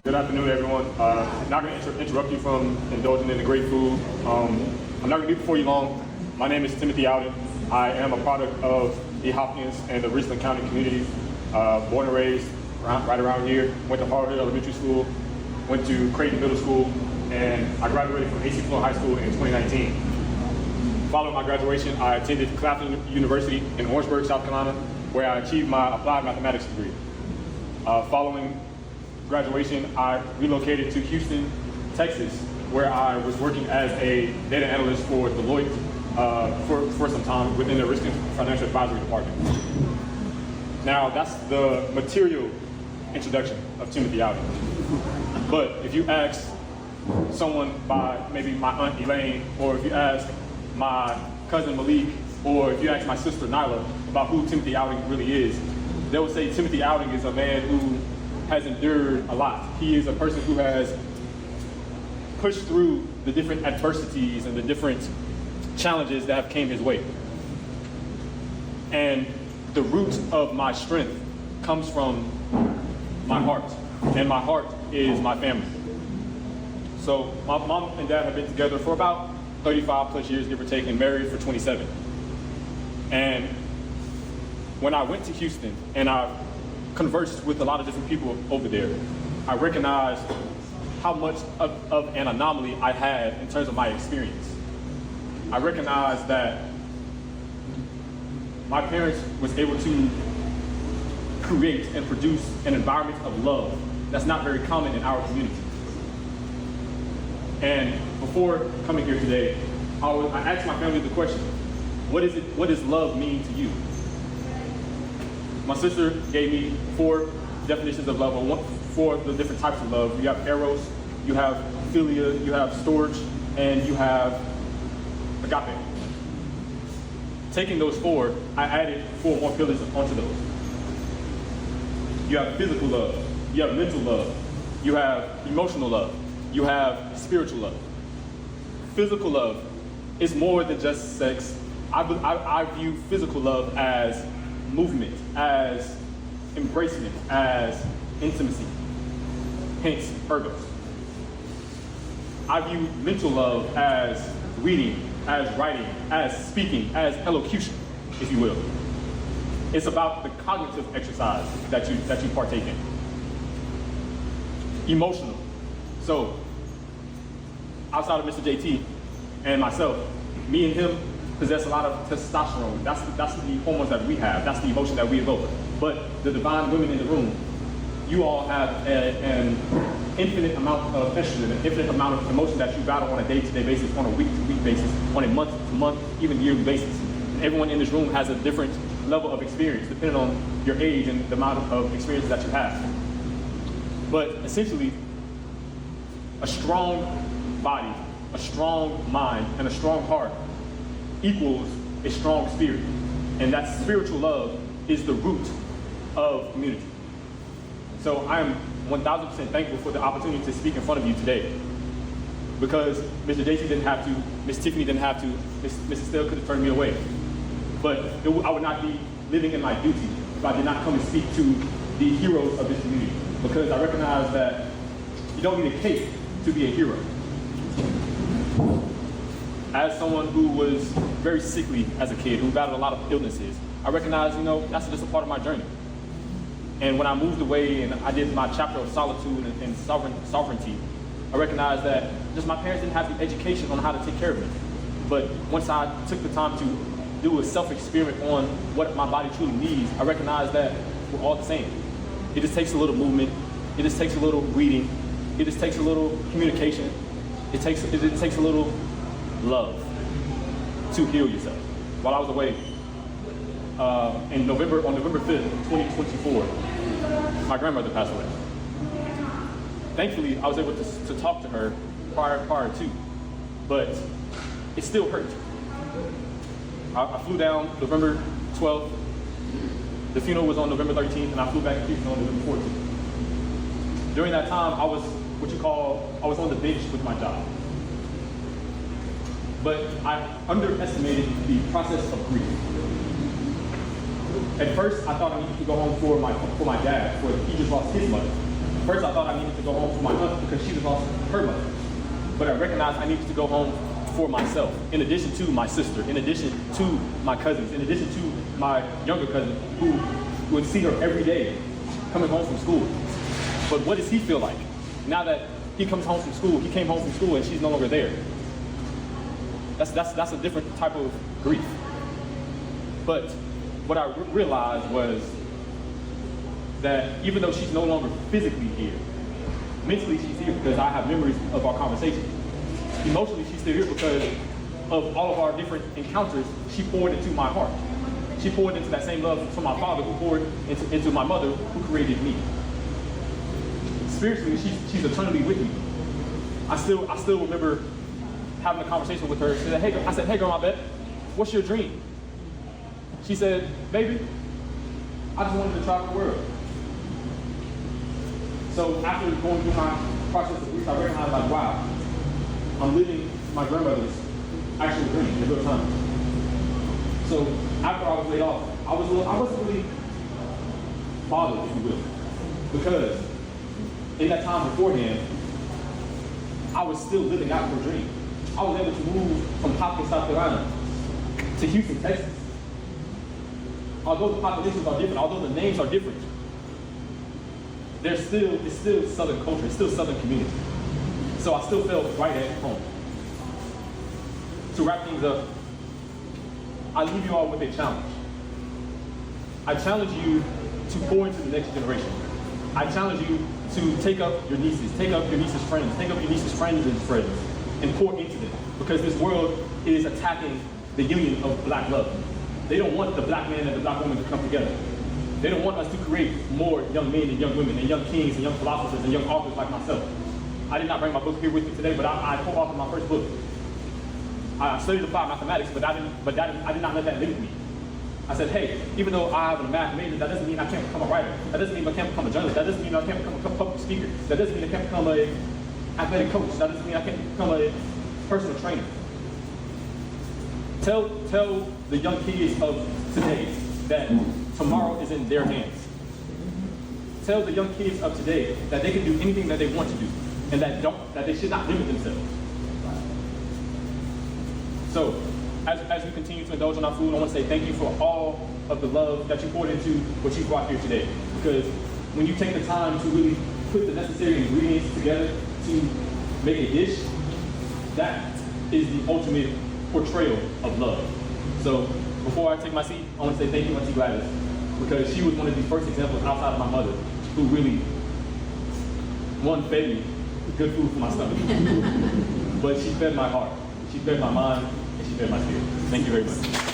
Good afternoon, everyone. I'm not going to interrupt you from indulging in the great food. I'm not going to be before you long. My name is Timothy Alden. I am a product of the Hopkins and the Richland County communities. Born and raised right around here. Went to Harvard Elementary School, went to Creighton Middle School, and I graduated from AC Floyd High School in 2019. Following my graduation, I attended Claflin University in Orangeburg, South Carolina, where I achieved my applied mathematics degree. Following graduation, I relocated to Houston, Texas, where I was working as a data analyst for Deloitte for some time within the Risk and Financial Advisory Department. Now, that's the material introduction of Timothy Alden. But if you ask someone by maybe my aunt Elaine, or if you ask my cousin Malik, or if you ask my sister Nyla about who Timothy Alden really is, they will say Timothy Alden is a man who has endured a lot. He is a person who has pushed through the different adversities and the different challenges that have came his way. And the root of my strength comes from my heart, and my heart is my family. So my mom and dad have been together for about 35 plus years, give or take, and married for 27. And when I went to Houston and I conversed with a lot of different people over there, I recognized how much of an anomaly I had in terms of my experience. I recognized that my parents was able to create and produce an environment of love that's not very common in our community. And before coming here today, I asked my family the question, what does love mean to you? My sister gave me 4 definitions of love, or 4 the different types of love. You have eros, you have philia, you have storge, and you have agape. Taking those 4, I added 4 more pillars onto those. You have physical love, you have mental love, you have emotional love, you have spiritual love. Physical love is more than just sex. I view physical love as movement, as embracement, as intimacy, hence ergos. I view mental love as reading, as writing, as speaking, as elocution, if you will. It's about the cognitive exercise that you partake in. Emotional. So, outside of Mr. JT and myself, me and him possess a lot of testosterone. That's the hormones that we have. That's the emotion that we evoke. But the divine women in the room, you all have an infinite amount of estrogen, an infinite amount of emotion that you battle on a day-to-day basis, on a week-to-week basis, on a month-to-month, even yearly basis. And everyone in this room has a different level of experience, depending on your age and the amount of experiences that you have. But essentially, a strong body, a strong mind, and a strong heart equals a strong spirit. And that spiritual love is the root of community. So I am 1000% thankful for the opportunity to speak in front of you today. Because Mr. JT didn't have to, Miss Tiffany didn't have to, Mrs. Stell could have turned me away. But I would not be living in my duty if I did not come and speak to the heroes of this community. Because I recognize that you don't need a cape to be a hero. As someone who was very sickly as a kid, who battled a lot of illnesses, I recognize, that's just a part of my journey. And when I moved away and I did my chapter of solitude and sovereignty, I recognized that just my parents didn't have the education on how to take care of me. But once I took the time to do a self-experiment on what my body truly needs, I recognized that we're all the same. It just takes a little movement. It just takes a little reading. It just takes a little communication. It takes a little love to heal yourself. While I was away, on November 5th, 2024, my grandmother passed away. Thankfully, I was able to talk to her prior to, but it still hurt. I flew down November 12th. The funeral was on November 13th, and I flew back to Houston on November 14th. During that time, I was on the bench with my job. But I underestimated the process of grief. At first, I thought I needed to go home for my dad, for he just lost his mother. First, I thought I needed to go home for my aunt because she was lost her mother. But I recognized I needed to go home for myself, in addition to my sister, in addition to my cousins, in addition to my younger cousin, who would see her every day coming home from school. But what does he feel like? Now that he comes home from school, he came home from school and she's no longer there. That's a different type of grief. But what I realized was that even though she's no longer physically here, mentally she's here because I have memories of our conversations. Emotionally, she's still here because of all of our different encounters. She poured into my heart. She poured into that same love from my father, who poured into my mother, who created me. Spiritually, she's eternally with me. I still remember having a conversation with her. She said, hey, Grandma Beth, what's your dream? She said, baby, I just wanted to travel the world. So after going through my process of grief, I recognized, like, wow, I'm living my grandmother's actual dream in real time. So after I was laid off, I wasn't really bothered, if you will, because in that time beforehand, I was still living out her dream. I was able to move from Hopkins, South Carolina to Houston, Texas. Although the populations are different, although the names are different, it's still Southern culture, it's still Southern community. So I still felt right at home. To wrap things up, I leave you all with a challenge. I challenge you to pour into the next generation. I challenge you to take up your nieces, take up your niece's friends, take up your niece's friends and friends, and pour into them. Because this world is attacking the union of black love. They don't want the black man and the black woman to come together. They don't want us to create more young men and young women and young kings and young philosophers and young authors like myself. I did not bring my book here with me today, but I co-authored my first book. I studied applied mathematics, but I did not let that limit me. I said, hey, even though I have a math major, that doesn't mean I can't become a writer. That doesn't mean I can't become a journalist. That doesn't mean I can't become a public speaker. That doesn't mean I can't become an athletic coach. That doesn't mean I can't become a personal trainer. Tell the young kids of today that tomorrow is in their hands. Tell the young kids of today that they can do anything that they want to do, and that they should not limit themselves. So, as we continue to indulge in our food, I want to say thank you for all of the love that you poured into what you brought here today. Because when you take the time to really put the necessary ingredients together to make a dish, that is the ultimate portrayal of love. So before I take my seat, I want to say thank you, Auntie Gladys, because she was one of the first examples outside of my mother who really, one, fed me good food for my stomach, but she fed my heart, she fed my mind, and she fed my spirit. Thank you very much.